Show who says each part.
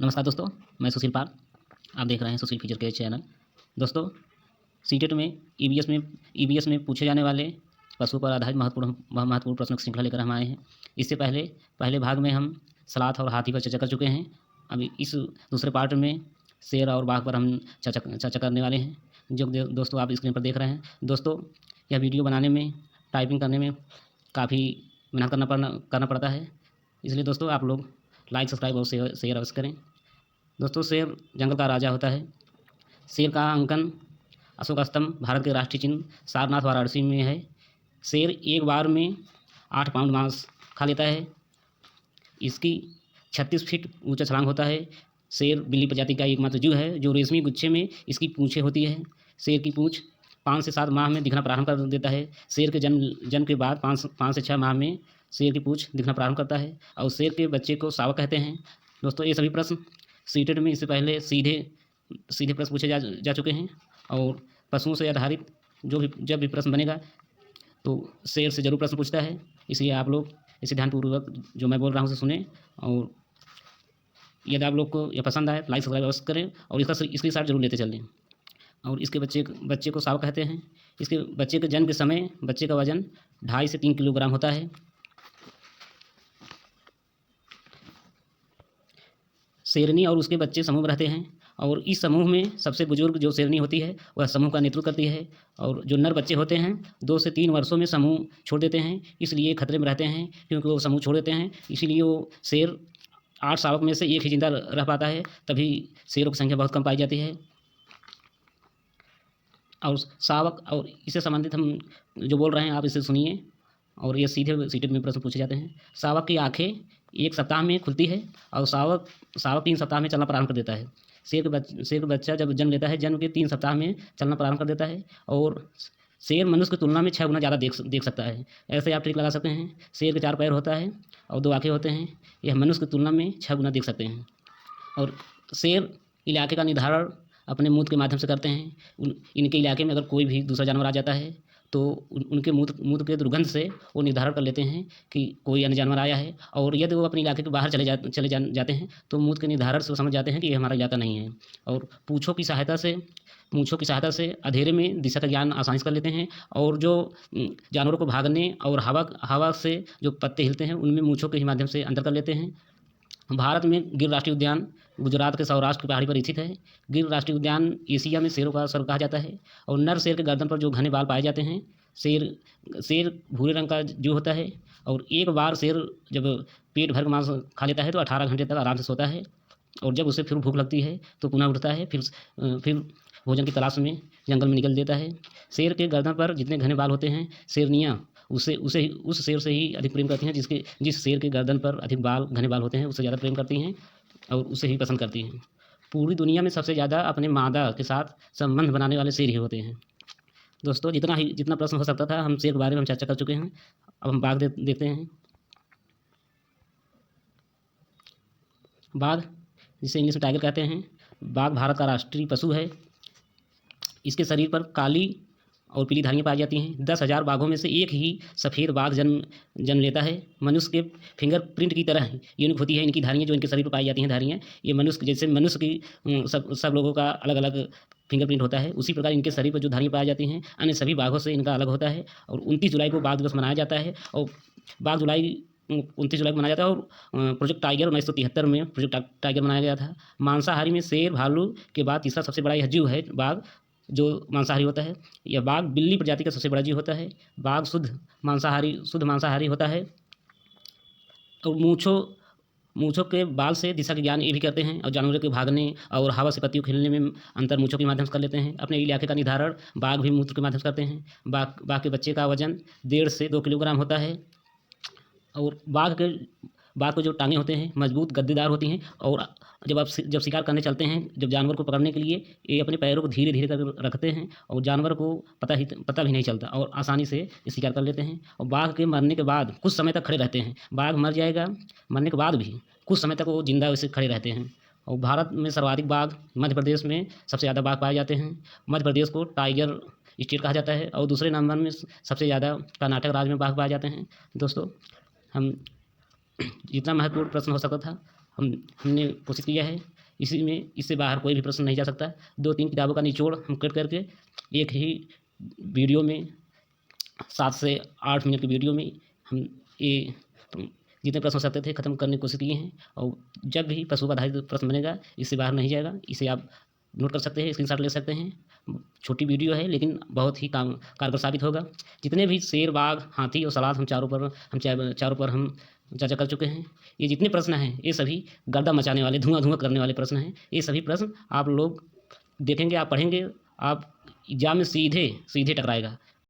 Speaker 1: नमस्कार दोस्तों, मैं सुशील पाल। आप देख रहे हैं सुशील फीचर के चैनल। दोस्तों, सीटेट में ईवीएस में पूछे जाने वाले पशु पर आधारित महत्वपूर्ण प्रश्नों की श्रृंखला लेकर हम आए हैं। इससे पहले भाग में हम सलाथ और हाथी पर चर्चा कर चुके हैं। अभी इस दूसरे पार्ट में शेर और बाघ पर हम चर्चा करने वाले हैं, जो दोस्तों आप स्क्रीन पर देख रहे हैं। दोस्तों, यह वीडियो बनाने में, टाइपिंग करने में काफ़ी मेहनत करना पड़ता है, इसलिए दोस्तों आप लोग लाइक, सब्सक्राइब और शेयर अवश्य करें। दोस्तों, शेर जंगल का राजा होता है। शेर का अंकन अशोक स्तंभ, भारत के राष्ट्रीय चिन्ह सारनाथ वाराणसी में है। शेर एक बार में 8 पाउंड मांस खा लेता है। इसकी 36 फीट ऊंचा छलांग होता है। शेर बिल्ली प्रजाति का एकमात्र जीव है जो रेशमी गुच्छे में इसकी पूँछें होती है। शेर की पूँछ 5 से 7 माह में दिखना प्रारंभ कर देता है। शेर के जन्म के बाद 5 से 6 माह में शेर की पूँछ दिखना प्रारंभ करता है और शेर के बच्चे को शावक कहते हैं। दोस्तों, ये सभी प्रश्न सीटेट में इससे पहले सीधे प्रश्न पूछे जा चुके हैं और पशुओं से आधारित जब भी प्रश्न बनेगा तो शेर से जरूर प्रश्न पूछता है। इसलिए आप लोग इसे ध्यानपूर्वक जो मैं बोल रहा हूँ उसे सुने, और यदि आप लोग को यह पसंद आए तो लाइक, सब्सक्राइब अवश्य करें और इसका स्क्रीनशॉट जरूर लेते चलें। और इसके बच्चे को शावक कहते हैं। इसके बच्चे के जन्म के समय बच्चे का वजन 2.5 से 3 किलोग्राम होता है। शेरनी और उसके बच्चे समूह में रहते हैं और इस समूह में सबसे बुजुर्ग जो शेरनी होती है वह समूह का नेतृत्व करती है, और जो नर बच्चे होते हैं 2 से 3 वर्षों में समूह छोड़ देते हैं, इसलिए खतरे में रहते हैं क्योंकि वो समूह छोड़ देते हैं। इसीलिए वो शेर 8 शावक में से 1 ही जिंदा रह पाता है, तभी शेरों की संख्या बहुत कम पाई जाती है। और शावक और इससे संबंधित हम जो बोल रहे हैं आप इसे सुनिए, और ये सीधे सीटेट में प्रश्न पूछे जाते हैं। शावक की आंखें 1 सप्ताह में खुलती है और शावक 3 सप्ताह में चलना प्रारंभ कर देता है। शेर का बच्चा जब जन्म लेता है, जन्म के 3 सप्ताह में चलना प्रारंभ कर देता है, और शेर मनुष्य की तुलना में 6 गुना ज़्यादा देख सकता है। ऐसे आप ट्रिक लगा सकते हैं। शेर के 4 पैर होता है और 2 आँखें होते हैं। यह मनुष्य की तुलना में 6 गुना देख सकते हैं। और शेर इलाके का निर्धारण अपने मूत्र के माध्यम से करते हैं। इनके इलाके में अगर कोई भी दूसरा जानवर आ जाता है तो उनके मूत्र के दुर्गंध से वो निर्धारण कर लेते हैं कि कोई अन्य जानवर आया है, और यदि वो अपने इलाके के बाहर चले जाते हैं तो मूत्र के निर्धारण से वो समझ जाते हैं कि ये हमारा इलाका नहीं है। और मूँछों की सहायता से अंधेरे में दिशा का ज्ञान आसानी से कर लेते हैं, और जो जानवरों को भागने और हवा से जो पत्ते हिलते हैं उनमें मूँछों के ही माध्यम से अंतर कर लेते हैं। भारत में गिर राष्ट्रीय उद्यान गुजरात के सौराष्ट्र की पहाड़ी पर स्थित है। गिर राष्ट्रीय उद्यान एशिया में शेरों का स्वर्ग कहा जाता है, और नर शेर के गर्दन पर जो घने बाल पाए जाते हैं। शेर भूरे रंग का जो होता है, और एक बार शेर जब पेट भर मांस खा लेता है तो 18 घंटे तक आराम से सोता है, और जब उसे फिर भूख लगती है तो पुनः उठता है, फिर भोजन की तलाश में जंगल में निकल देता है। शेर के गर्दन पर जितने घने बाल होते हैं, शेरनियाँ उस शेर से ही अधिक प्रेम करती हैं। जिस शेर के गर्दन पर अधिक घने बाल होते हैं उससे ज़्यादा प्रेम करती हैं और उसे ही पसंद करती हैं। पूरी दुनिया में सबसे ज़्यादा अपने मादा के साथ संबंध बनाने वाले शेर ही होते हैं। दोस्तों, जितना प्रश्न हो सकता था हम शेर के बारे में हम चर्चा कर चुके हैं। अब हम बाघ देखते हैं। बाघ, जिसे इंग्लिश में टाइगर कहते हैं, बाघ भारत का राष्ट्रीय पशु है। इसके शरीर पर काली और पीली धारियाँ पाई जाती हैं। 10,000 बाघों में से एक ही सफ़ेद बाघ जन्म लेता है। मनुष्य के फिंगरप्रिंट की तरह यूनिक होती है इनकी धारियाँ, जो इनके शरीर पर पाई जाती हैं धारियाँ। ये जैसे मनुष्य की सब लोगों का अलग अलग फिंगरप्रिंट होता है, उसी प्रकार इनके शरीर पर जो धारियाँ पाई जाती हैं अन्य सभी बाघों से इनका अलग होता है। और 29 जुलाई को बाघ दिवस मनाया जाता है, और 29 जुलाई को मनाया जाता है। और प्रोजेक्ट टाइगर 1973 में प्रोजेक्ट टाइगर मनाया गया था। मांसाहारी में शेर, भालू के बाद तीसरा सबसे बड़ा यह जीव है बाघ, जो मांसाहारी होता है। यह बाघ बिल्ली प्रजाति का सबसे बड़ा जीव होता है। बाघ शुद्ध मांसाहारी होता है, और मूँछों के बाल से दिशा के ज्ञान ये भी करते हैं, और जानवरों के भागने और हवा से पत्तियों खेलने में अंतर मूँछों के माध्यम से कर लेते हैं। अपने इलाके का निर्धारण बाघ भी मूत्र के माध्यम से करते हैं। बाघ के बच्चे का वजन 1.5 से 2 किलोग्राम होता है, और बाघ के जो टांगें होते हैं मजबूत गद्देदार होती हैं, और जब शिकार करने चलते हैं, जब जानवर को पकड़ने के लिए ये अपने पैरों को धीरे धीरे कर रखते हैं, और जानवर को पता भी नहीं चलता और आसानी से शिकार कर लेते हैं। और बाघ के मरने के बाद कुछ समय तक खड़े रहते हैं। बाघ मर जाएगा, मरने के बाद भी कुछ समय तक वो जिंदा वैसे खड़े रहते हैं। और भारत में सर्वाधिक बाघ मध्य प्रदेश में सबसे ज़्यादा बाघ पाए जाते हैं। मध्य प्रदेश को टाइगर स्टेट कहा जाता है, और दूसरे नंबर में सबसे ज़्यादा कर्नाटक राज्य में बाघ पाए जाते हैं। दोस्तों, हम जितना महत्वपूर्ण प्रश्न हो सकता था हमने कोशिश किया है। इसी में इससे बाहर कोई भी प्रश्न नहीं जा सकता। 2-3 किताबों का निचोड़ हम कट करके एक ही वीडियो में 7 से 8 मिनट की वीडियो में हम ये जितने प्रश्न हो सकते थे ख़त्म करने की कोशिश किए हैं। और जब भी प्रश्नों पर आधारित प्रश्न बनेगा इससे बाहर नहीं जाएगा। इसे आप नोट कर सकते हैं, स्क्रीनशॉट ले सकते हैं। छोटी वीडियो है लेकिन बहुत ही कारगर साबित होगा। जितने भी शेर, बाघ, हाथी और सलाद हम चारों पर हम चर्चा कर चुके हैं। ये जितने प्रश्न हैं ये सभी गर्दा मचाने वाले, धुआं करने वाले प्रश्न हैं। ये सभी प्रश्न आप लोग देखेंगे, आप पढ़ेंगे, आप एग्जाम में सीधे टकराएगा।